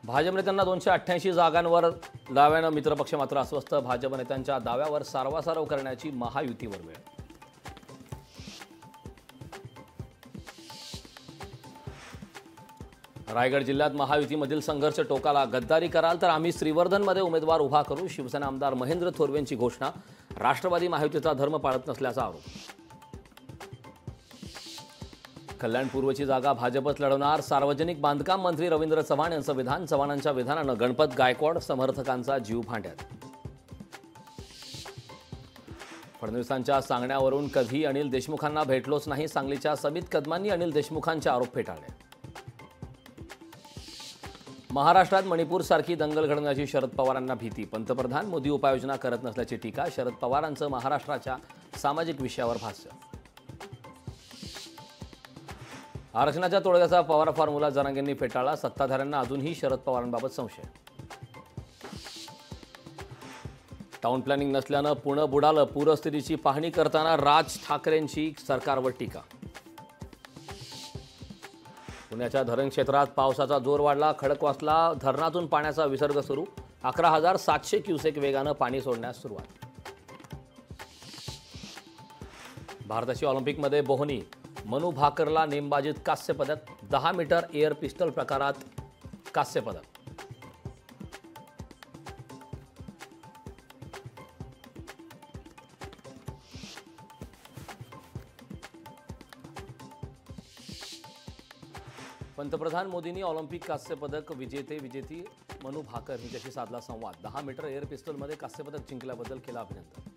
भाजप नेत्यांना 288 जागांवर डाव्यानं मित्रपक्ष मात्र अस्वस्थ। भाजप नेत्यांच्या दाव्यावर सारवासारव करण्याची महायुतीवर वेळ। रायगड जिल्ह्यात महायुतीमधील संघर्ष टोकाला। गद्दारी कराल तर आम्ही श्रीवर्धनमध्ये उमेदवार उभा करू। शिवसेना आमदार महेंद्र थोरवेंची घोषणा। राष्ट्रवादी महायुतीचा धर्म पाळत नसल्याचा आरोप। कल्याण पूर्वची जागा भाजपच लढवणार। सार्वजनिक बांधकाम मंत्री रवींद्र चव्हाण यांचं विधान। चव्हाणांच्या विधानानं गणपत गायकवाड समर्थकांचा जीव भांड्यात। फडणवीसांच्या सांगण्यावरून कधी अनिल देशमुखांना भेटलोच नाही। सांगलीच्या समित कदमांनी अनिल देशमुखांचे आरोप फेटाळले। महाराष्ट्रात मणिपूरसारखी दंगल घडवण्याची शरद पवारांना भीती। पंतप्रधान मोदी उपाययोजना करत नसल्याची टीका। शरद पवारांचं महाराष्ट्राच्या सामाजिक विषयावर भाष्य। आरक्षणाच्या तोडग्याचा पवार फॉर्म्युला जरांगेंनी फेटाळला। सत्ताधाऱ्यांना अजूनही शरद पवारांबाबत संशय। टाउन प्लॅनिंग नसल्यानं पुणे बुडालं। पूरस्थितीची पाहणी करताना राज ठाकरेंची सरकारवर टीका। पुण्याच्या धरण क्षेत्रात पावसाचा जोर वाढला। खडकवासला धरणातून पाण्याचा विसर्ग सुरू। 11,700 क्युसेक वेगानं पाणी सोडण्यास सुरुवात। भारताची ऑलिम्पिकमध्ये बोहनी। मनू भाकरला नेमबाजीत कांस्य पदक। 10 मीटर एअर पिस्टल प्रकारात कांस्य पदक। पंतप्रधान मोदींनी ऑलिम्पिक कांस्य पदक विजेती मनू भाकर हिच्याशी साधला संवाद। 10 मीटर एअर पिस्टलमध्ये कांस्य पदक जिंकल्याबद्दल केलं अभिनंदन।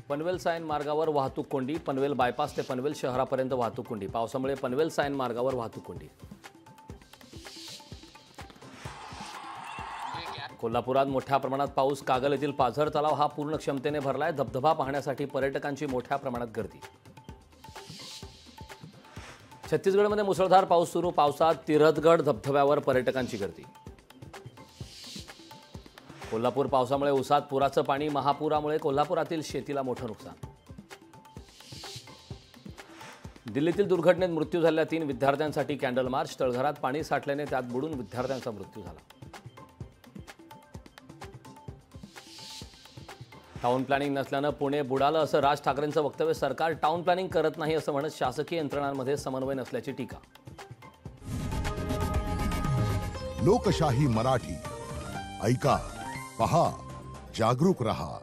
पनवेल सायन मार्गावर वाहतूक कोंडी। पनवेल बायपास ते पनवेल शहरापर्यंत वाहतूक कोंडी। पावसामुळे पनवेल सायन मार्गावर वाहतूक कोंडी। कोल्हापुरात मोठ्या प्रमाणात पाऊस। कागल येथील पाझर तलाव हा पूर्ण क्षमतेने भरलाय। धबधबा पाहण्यासाठी पर्यटकांची मोठ्या प्रमाणात गर्दी। छत्तीसगडमध्ये मुसळधार पाऊस सुरू। पावसात तिरथगड धबधब्यावर पर्यटकांची गर्दी। कोल्हापूर पावसामुळे उसात पुराचं पाणी। महापुरामुळे कोल्हापुरातील शेतीला मोठं नुकसान। दिल्लीतील दुर्घटनेत मृत्यू झालेल्या 3 विद्यार्थ्यांसाठी कॅन्डल मार्च। तळघरात पाणी साठल्याने त्यात बुडून विद्यार्थ्यांचा मृत्यू झाला। टाउन प्लॅनिंग नसल्यानं पुणे बुडालं असं राज ठाकरेंचं वक्तव्य। सरकार टाउन प्लॅनिंग करत नाही असं म्हणत शासकीय यंत्रणांमध्ये समन्वय नसल्याची टीका। लोकशाही मराठी ऐका, पहा, जागरूक रहा।